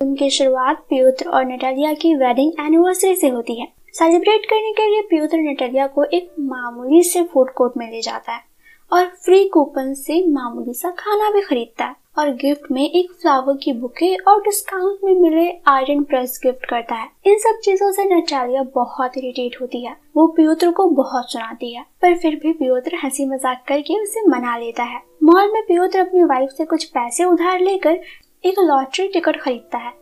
उनकी शुरुआत पियोत्र और नटालिया की वेडिंग एनिवर्सरी से होती है। सेलिब्रेट करने के लिए पियोत्र नटालिया को एक मामूली से फूड कोर्ट में ले जाता है और फ्री कूपन से मामूली सा खाना भी खरीदता है और गिफ्ट में एक फ्लावर की बुके और डिस्काउंट में मिले आयरन प्रेस गिफ्ट करता है। इन सब चीजों से नटालिया बहुत इरिटेट होती है। वो पियोत्र को बहुत सुनाती है, पर फिर भी पियोत्र हंसी मजाक करके उसे मना लेता है। मॉल में पियोत्र अपनी वाइफ से कुछ पैसे उधार लेकर एक लॉटरी टिकट खरीदता है।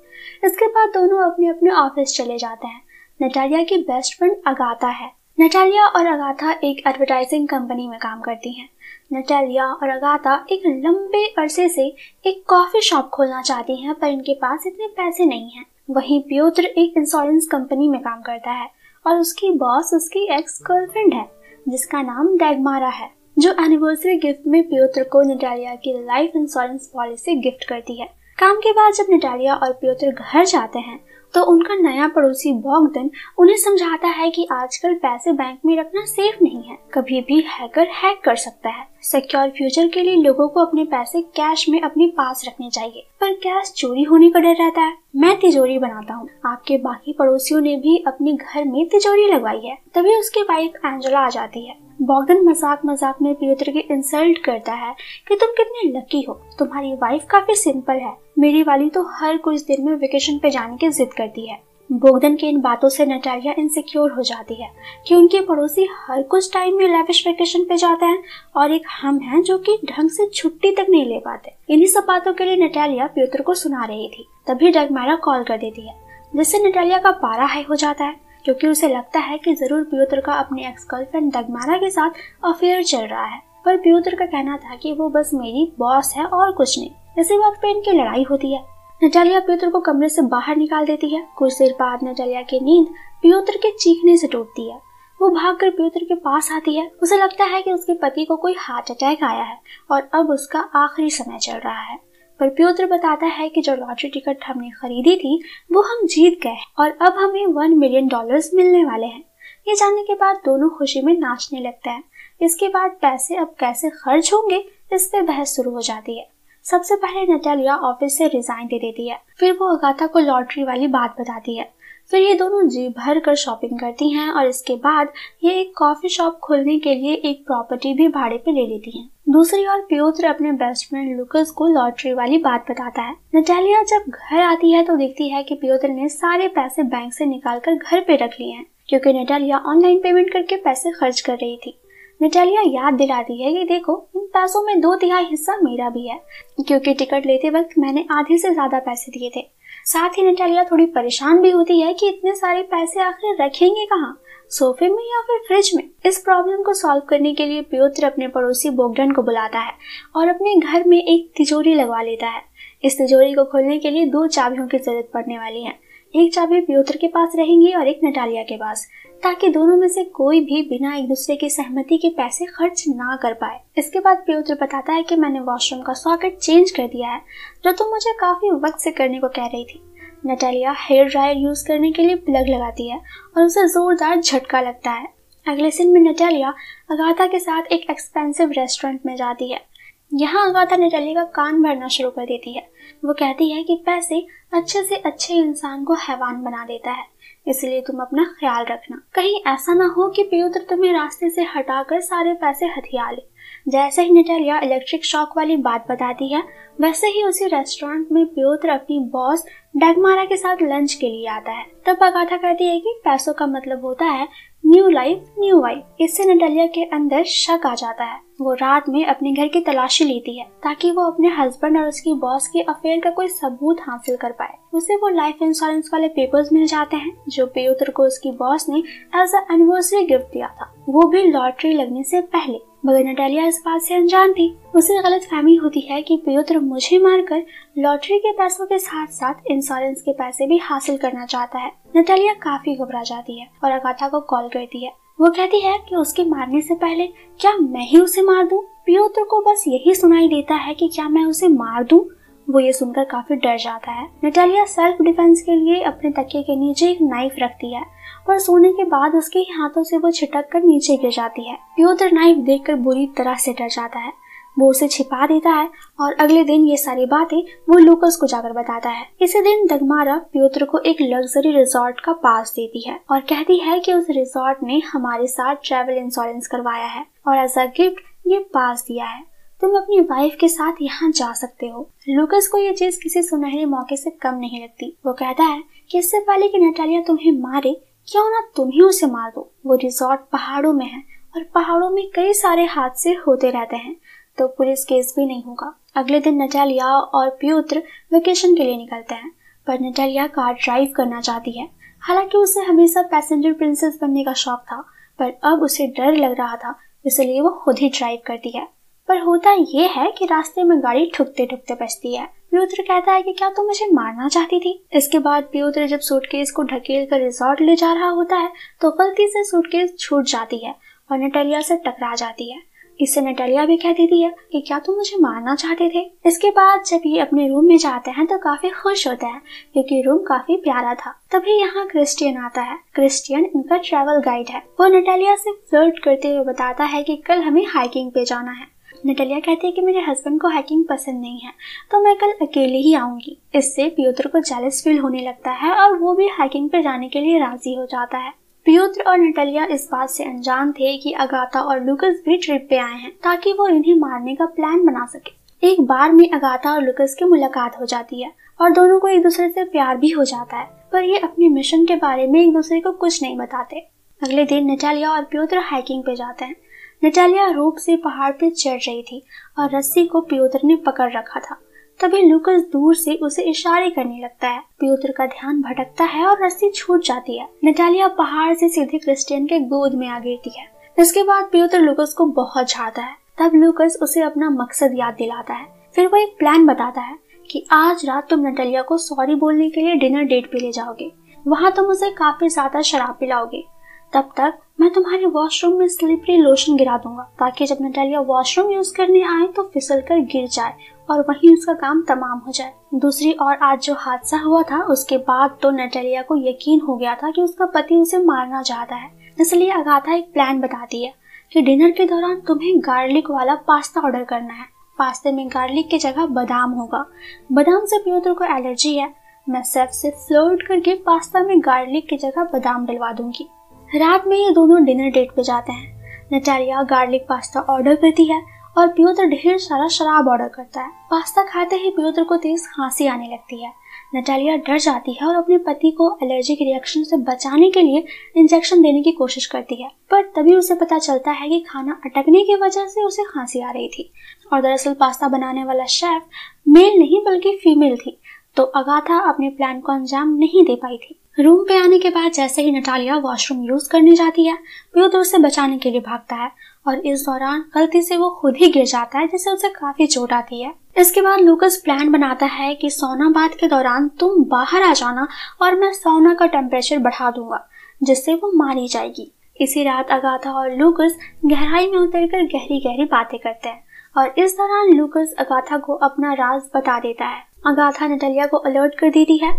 इसके बाद दोनों अपने अपने ऑफिस चले जाते हैं। नटालिया की बेस्ट फ्रेंड अगाथा है। नटालिया और अगाथा एक एडवर्टाइजिंग कंपनी में काम करती हैं। नटालिया और अगाथा एक लंबे अरसे से एक कॉफी शॉप खोलना चाहती हैं, पर इनके पास इतने पैसे नहीं हैं। वहीं पियोत्र एक इंश्योरेंस कंपनी में काम करता है और उसकी बॉस उसकी एक्स गर्लफ्रेंड है जिसका नाम डैगमारा है, जो एनिवर्सरी गिफ्ट में पियोत्र को नटालिया की लाइफ इंश्योरेंस पॉलिसी गिफ्ट करती है। काम के बाद जब नटालिया और पियोत्र घर जाते हैं तो उनका नया पड़ोसी बॉगदन उन्हें समझाता है कि आजकल पैसे बैंक में रखना सेफ नहीं है, कभी भी हैकर हैक कर सकता है। सिक्योर फ्यूचर के लिए लोगों को अपने पैसे कैश में अपने पास रखने चाहिए, पर कैश चोरी होने का डर रहता है। मैं तिजोरी बनाता हूँ। आपके बाकी पड़ोसियों ने भी अपने घर में तिजोरी लगवाई है। तभी उसकी वाइफ एंजेला आ जाती है। बॉगदन मजाक मजाक में पियोत्र की इंसल्ट करता है कि तुम कितने लकी हो, तुम्हारी वाइफ काफी सिंपल है, मेरी वाली तो हर कुछ दिन में वेकेशन पे जाने की जिद करती है। बॉगदन के इन बातों से नटालिया इनसिक्योर हो जाती है कि उनके पड़ोसी हर कुछ टाइम में लैविश वेकेशन पे जाते हैं और एक हम हैं जो कि ढंग से छुट्टी तक नहीं ले पाते। इन्हीं सब बातों के लिए नटालिया पियोत्र को सुना रही थी। तभी डैगमारा कॉल कर देती है, जिससे नटालिया का पारा हाई हो जाता है, क्योंकि उसे लगता है कि जरूर पियोत्र का अपने एक्स गर्लफ्रेंड डैगमारा के साथ अफेयर चल रहा है। पर पियोत्र का कहना था कि वो बस मेरी बॉस है और कुछ नहीं। इसी बात पे इनकी लड़ाई होती है। नटालिया पियोत्र को कमरे से बाहर निकाल देती है। कुछ देर बाद नटालिया की नींद पियोत्र के चीखने से टूटती है। वो भागकर पियोत्र के पास आती है। उसे लगता है कि उसके पति को कोई हार्ट अटैक आया है और अब उसका आखिरी समय चल रहा है। पर पियोत्र बताता है कि जो लॉटरी टिकट हमने खरीदी थी वो हम जीत गए और अब हमें $1 मिलियन मिलने वाले हैं। ये जानने के बाद दोनों खुशी में नाचने लगते हैं। इसके बाद पैसे अब कैसे खर्च होंगे इस पे बहस शुरू हो जाती है। सबसे पहले नटालिया ऑफिस से रिजाइन दे देती है। फिर वो अगाथा को लॉटरी वाली बात बताती है। फिर ये दोनों जी भर कर शॉपिंग करती हैं और इसके बाद ये एक कॉफी शॉप खोलने के लिए एक प्रॉपर्टी भी भाड़े पे ले लेती हैं। दूसरी ओर पियोत्र अपने बेस्ट फ्रेंड लुकस को लॉटरी वाली बात बताता है। नटालिया जब घर आती है तो देखती है कि पियोत्र ने सारे पैसे बैंक से निकाल कर घर पे रख लिए हैं, क्योंकि नटालिया ऑनलाइन पेमेंट करके पैसे खर्च कर रही थी। नटालिया याद दिलाती है कि देखो, इन पैसों में 2/3 हिस्सा मेरा भी है, क्योंकि टिकट लेते वक्त मैंने आधे से ज्यादा पैसे दिए थे। साथ ही नटालिया थोड़ी परेशान भी होती है कि इतने सारे पैसे आखिर रखेंगे कहाँ, सोफे में या फिर फ्रिज में। इस प्रॉब्लम को सॉल्व करने के लिए पियोत्र अपने पड़ोसी बॉगदन को बुलाता है और अपने घर में एक तिजोरी लगवा लेता है। इस तिजोरी को खोलने के लिए 2 चाबियों की जरूरत पड़ने वाली है। एक चाबी पियोत्र के पास रहेंगी और एक नटालिया के पास, ताकि दोनों में से कोई भी बिना एक दूसरे की सहमति के पैसे खर्च ना कर पाए। इसके बाद पियोत्र बताता है कि मैंने वॉशरूम का सॉकेट चेंज कर दिया है, जो तुम मुझे काफी वक्त से करने को कह रही थी। नटालिया हेयर ड्रायर यूज करने के लिए प्लग लगाती है और उसे जोरदार झटका लगता है। अगले सीन में नटालिया अगाथा के साथ एक एक्सपेंसिव रेस्टोरेंट में जाती है। यहाँ अगाथा नटालिया का कान भरना शुरू कर देती है। वो कहती है कि पैसे अच्छे से अच्छे इंसान को हैवान बना देता है, इसलिए तुम अपना ख्याल रखना। कहीं ऐसा ना हो कि पियोत्र तुम्हें रास्ते से हटाकर सारे पैसे हथिया ले। जैसे ही नटालिया इलेक्ट्रिक शॉक वाली बात बताती है, वैसे ही उसी रेस्टोरेंट में पियोत्र अपनी बॉस डैगमारा के साथ लंच के लिए आता है। तब अगाथा कहती है कि पैसों का मतलब होता है न्यू लाइफ न्यू वाइफ। इससे नटालिया के अंदर शक आ जाता है। वो रात में अपने घर की तलाशी लेती है ताकि वो अपने हस्बैंड और उसकी बॉस के अफेयर का कोई सबूत हासिल कर पाए। उसे वो लाइफ इंश्योरेंस वाले पेपर्स मिल जाते हैं जो पियोत्र को उसकी बॉस ने एज अ एनिवर्सरी गिफ्ट दिया था, वो भी लॉटरी लगने से पहले। मगर नटालिया इस बात से अनजान थी। उसे गलतफहमी होती है कि पियोत्र मुझे मारकर लॉटरी के पैसों के साथ साथ इंश्योरेंस के पैसे भी हासिल करना चाहता है। नटालिया काफी घबरा जाती है और अगाथा को कॉल करती है। वो कहती है कि उसके मारने से पहले क्या मैं ही उसे मार दूं? पियोत्र को बस यही सुनाई देता है कि क्या मैं उसे मार दूं? वो ये सुनकर काफी डर जाता है। नटालिया सेल्फ डिफेंस के लिए अपने तकिए के नीचे एक नाइफ रखती है, पर सोने के बाद उसके हाथों से वो छिटक कर नीचे गिर जाती है। पियोत्र नाइफ देखकर बुरी तरह से डर जाता है। वो उसे छिपा देता है और अगले दिन ये सारी बातें वो लूकस को जाकर बताता है। इसी दिन डगमारा प्योत्र को एक लग्जरी रिजॉर्ट का पास देती है और कहती है कि उस रिजॉर्ट ने हमारे साथ ट्रैवल इंश्योरेंस करवाया है और एज अ गिफ्ट ये पास दिया है, तुम अपनी वाइफ के साथ यहाँ जा सकते हो। लूकस को ये चीज किसी सुनहरे मौके से कम नहीं लगती। वो कहता है कि इससे पहले कि नटालिया तुम्हें मारे, क्यों ना तुम ही उसे मार दो। वो रिजॉर्ट पहाड़ों में है और पहाड़ों में कई सारे हादसे होते रहते हैं, तो पुलिस केस भी नहीं होगा। अगले दिन नटालिया और प्योत्र वेकेशन के लिए निकलते हैं, पर नटालिया कार ड्राइव करना चाहती है। हालांकि उसे हमेशा पैसेंजर प्रिंसेस बनने का शौक था, पर अब उसे डर लग रहा था, इसलिए वो खुद ही ड्राइव करती है। पर होता ये है कि रास्ते में गाड़ी ठुकते ठुकते बचती है। प्योत्र कहता है कि क्या तुम मुझे मारना चाहती थी। इसके बाद प्योत्र जब सूटकेस को ढकेल कर रिजॉर्ट ले जा रहा होता है तो गलती से सूटकेस छूट जाती है और नटालिया से टकरा जाती है। इससे नटालिया भी कह देती है कि क्या तुम मुझे मारना चाहते थे। इसके बाद जब ये अपने रूम में जाते हैं तो काफी खुश होते हैं क्योंकि रूम काफी प्यारा था। तभी यहाँ क्रिस्टियन आता है। क्रिस्टियन इनका ट्रैवल गाइड है। वो नटालिया से फ्लर्ट करते हुए बताता है कि कल हमें हाइकिंग पे जाना है। नटालिया कहती है कि मेरे हस्बैंड को हाइकिंग पसंद नहीं है, तो मैं कल अकेले ही आऊंगी। इससे प्योत्र को जेलस फील होने लगता है और वो भी हाइकिंग पे जाने के लिए राजी हो जाता है। प्योत्र और नटालिया इस बात से अनजान थे कि अगाथा और लूकस भी ट्रिप पे आए हैं ताकि वो इन्हें मारने का प्लान बना सके। एक बार में अगाथा और लूकस की मुलाकात हो जाती है और दोनों को एक दूसरे से प्यार भी हो जाता है, पर ये अपने मिशन के बारे में एक दूसरे को कुछ नहीं बताते। अगले दिन नटालिया और प्योत्र हाइकिंग पे जाते हैं। नटालिया रोप से पहाड़ पे चढ़ रही थी और रस्सी को प्योत्र ने पकड़ रखा था। तभी लूकस दूर से उसे इशारे करने लगता है। प्योत्र का ध्यान भटकता है और रस्सी छूट जाती है। नटालिया पहाड़ से सीधे क्रिस्टियन के गोद में आ गिरती है। इसके बाद प्योत्र लूकस को बहुत झाड़ता है। तब लूकस उसे अपना मकसद याद दिलाता है। फिर वो एक प्लान बताता है कि आज रात तुम नटालिया को सॉरी बोलने के लिए डिनर डेट पे ले जाओगे। वहाँ तुम उसे काफी ज्यादा शराब पिलाओगे। तब तक मैं तुम्हारे वॉशरूम में स्लिपरी लोशन गिरा दूंगा ताकि जब नटालिया वॉशरूम यूज करने आए तो फिसल कर गिर जाए और वहीं उसका काम तमाम हो जाए। दूसरी ओर आज जो हादसा हुआ था उसके बाद तो नटालिया को यकीन हो गया था कि उसका पति उसे मारना चाहता है। इसलिए अगाथा एक प्लान बताती है कि डिनर के दौरान तुम्हें गार्लिक वाला पास्ता ऑर्डर करना है। पास्ते में गार्लिक की जगह बादाम होगा। बादाम से प्योत्र को एलर्जी है। मैं सेफ से फ्लर्ट करके पास्ता में गार्लिक की जगह बादाम डलवा दूंगी। रात में ये दोनों डिनर डेट पे जाते हैं। नटालिया गार्लिक पास्ता ऑर्डर करती है और प्योत्र ढेर सारा शराब ऑर्डर करता है। पास्ता खाते ही प्योत्र को तेज खांसी आने लगती है। नटालिया डर जाती है और अपने पति को एलर्जिक रिएक्शन से बचाने के लिए इंजेक्शन देने की कोशिश करती है, पर तभी उसे पता चलता है कि खाना अटकने की वजह से उसे खांसी आ रही थी और दरअसल पास्ता बनाने वाला शेफ मेल नहीं बल्कि फीमेल थी, तो अगाथा अपने प्लान को अंजाम नहीं दे पाई थी। रूम पे आने के बाद जैसे ही नटालिया वॉशरूम यूज करने जाती है, प्योत्र उसे बचाने के लिए भागता है और इस दौरान गलती से वो खुद ही गिर जाता है जिससे उसे काफी चोट आती है। इसके बाद लूकस प्लान बनाता है कि सौना बाथ के दौरान तुम बाहर आ जाना और मैं सौना का टेम्परेचर बढ़ा दूंगा जिससे वो मारी जाएगी। इसी रात अगाथा और लूकस गहराई में उतरकर गहरी गहरी बातें करते हैं और इस दौरान लूकस अगाथा को अपना राज बता देता है। अगाथा नटालिया को अलर्ट कर देती है।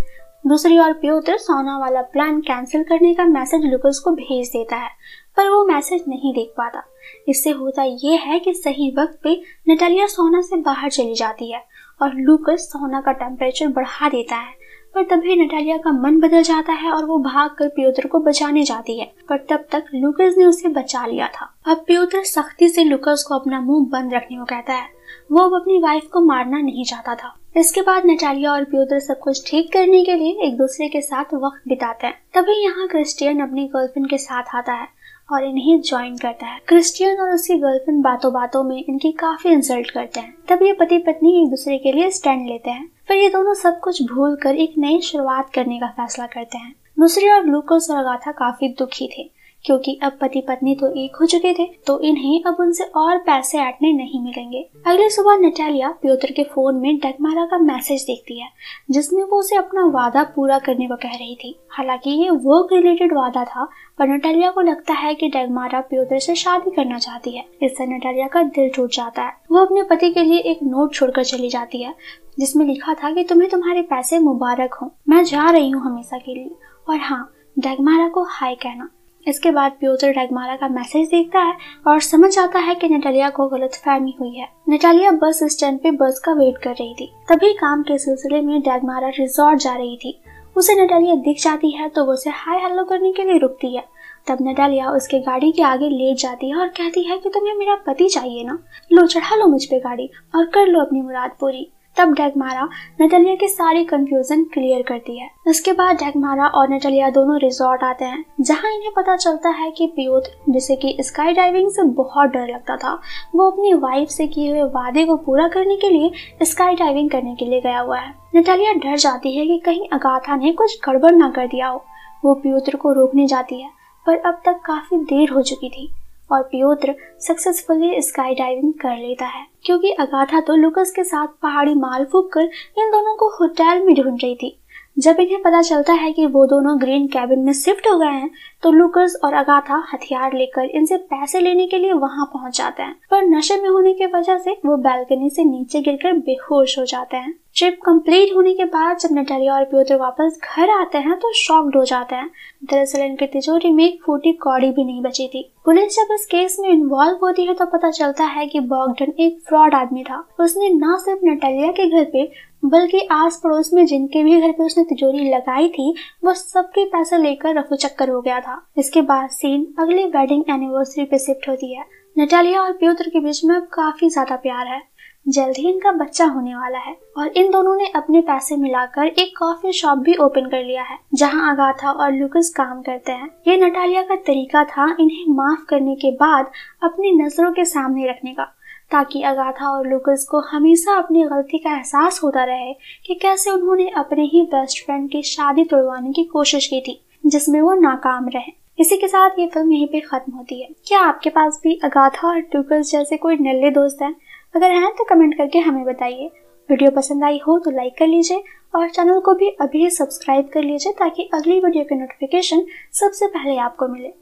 दूसरी ओर प्योत्र सौना वाला प्लान कैंसिल करने का मैसेज लूकस को भेज देता है, पर वो मैसेज नहीं देख पाता। इससे होता ये है कि सही वक्त पे नटालिया सौना से बाहर चली जाती है और लूकस सौना का टेम्परेचर बढ़ा देता है, पर तभी नटालिया का मन बदल जाता है और वो भागकर प्योत्र को बचाने जाती है, पर तब तक लूकस ने उसे बचा लिया था। अब प्योत्र सख्ती से लूकस को अपना मुंह बंद रखने को कहता है। वो अब अपनी वाइफ को मारना नहीं चाहता था। इसके बाद नटालिया और प्योत्र सब कुछ ठीक करने के लिए एक दूसरे के साथ वक्त बिताते हैं। तभी यहाँ क्रिस्टियन अपनी गर्लफ्रेंड के साथ आता है और इन्हें ज्वाइन करता है। क्रिस्टियन और उसकी गर्लफ्रेंड बातों बातों में इनकी काफी इंसल्ट करते हैं। तब ये पति पत्नी एक दूसरे के लिए स्टैंड लेते हैं। फिर ये दोनों सब कुछ भूल कर एक नई शुरुआत करने का फैसला करते हैं। दूसरी ओर लूकस और अगाथा काफी दुखी थे क्योंकि अब पति पत्नी तो एक हो चुके थे, तो इन्हें अब उनसे और पैसे ऐंठने नहीं मिलेंगे। अगली सुबह नटालिया प्योत्र के फोन में डगमारा का मैसेज देखती है जिसमें वो उसे अपना वादा पूरा करने को कह रही थी। हालांकि ये वर्क रिलेटेड वादा था, पर नटालिया को लगता है कि डगमारा प्योत्र से शादी करना चाहती है। इससे नटालिया का दिल टूट जाता है। वो अपने पति के लिए एक नोट छोड़कर चली जाती है जिसमें लिखा था कि तुम्हें तुम्हारे पैसे मुबारक हो, मैं जा रही हूँ हमेशा के लिए, और हाँ, डगमारा को हाय कहना। इसके बाद प्योत्र डैगमारा का मैसेज देखता है और समझ जाता है कि नटालिया को गलतफहमी हुई है। नटालिया बस स्टैंड पे बस का वेट कर रही थी। तभी काम के सिलसिले में डैगमारा रिजॉर्ट जा रही थी। उसे नटालिया दिख जाती है तो वो उसे हाय हेलो करने के लिए रुकती है। तब नटालिया उसके गाड़ी के आगे लेट जाती है और कहती है कि तुम्हें मेरा पति चाहिए ना, लो चढ़ा लो मुझ पे गाड़ी और कर लो अपनी मुराद पूरी। तब डैगमारा नटालिया की सारी कंफ्यूजन क्लियर करती है। उसके बाद डैगमारा और नटालिया दोनों रिजॉर्ट आते हैं, जहां इन्हें पता चलता है कि प्योत्र, जिसे कि स्काई डाइविंग से बहुत डर लगता था, वो अपनी वाइफ से किए हुए वादे को पूरा करने के लिए स्काई डाइविंग करने के लिए गया हुआ है। नटालिया डर जाती है कि कहीं अगाथा ने कुछ गड़बड़ ना कर दिया हो। वो प्योत्र को रोकने जाती है, पर अब तक काफी देर हो चुकी थी और प्योत्र सक्सेसफुली स्काई डाइविंग कर लेता है, क्योंकि अगाथा तो लुकस के साथ पहाड़ी माल फूंक कर इन दोनों को होटल में ढूंढ रही थी। जब इन्हें पता चलता है कि वो दोनों ग्रीन कैबिन में शिफ्ट हो गए हैं, तो लुकस और अगाथा हथियार लेकर इनसे पैसे लेने के लिए वहां पहुंच जाते हैं, पर नशे में होने की वजह से वो बालकनी से नीचे गिरकर बेहोश हो जाते हैं। ट्रिप कंप्लीट होने के बाद जब नटालिया और प्योत्र वापस घर आते हैं तो शॉक्ड हो जाते हैं। दरअसल इनकी तिजोरी में एक फूटी कौड़ी भी नहीं बची थी। पुलिस जब इस केस में इन्वॉल्व होती है तो पता चलता है कि बॉगडन एक फ्रॉड आदमी था। उसने न सिर्फ नटालिया के घर पे बल्कि आस पड़ोस में जिनके भी घर पे उसने तिजोरी लगाई थी, वो सबके पैसे लेकर रफू चक्कर हो गया था। इसके बाद सीन अगले वेडिंग एनिवर्सरी पे शिफ्ट होती है। नटालिया और प्योत्र के बीच में अब काफी ज्यादा प्यार है। जल्द ही इनका बच्चा होने वाला है और इन दोनों ने अपने पैसे मिलाकर एक कॉफी शॉप भी ओपन कर लिया है, जहां अगाथा और लुकस काम करते हैं। ये नटालिया का तरीका था इन्हें माफ करने के बाद अपनी नजरों के सामने रखने का, ताकि अगाथा और लुकस को हमेशा अपनी गलती का एहसास होता रहे कि कैसे उन्होंने अपने ही बेस्ट फ्रेंड की शादी तोड़वाने की कोशिश की थी, जिसमें वो नाकाम रहे। इसी के साथ ये फिल्म यहीं पे खत्म होती है। क्या आपके पास भी अगाथा और लुकस जैसे कोई नल्ले दोस्त हैं? अगर हैं तो कमेंट करके हमें बताइए। वीडियो पसंद आई हो तो लाइक कर लीजिए और चैनल को भी अभी सब्सक्राइब कर लीजिए, ताकि अगली वीडियो के नोटिफिकेशन सबसे पहले आपको मिले।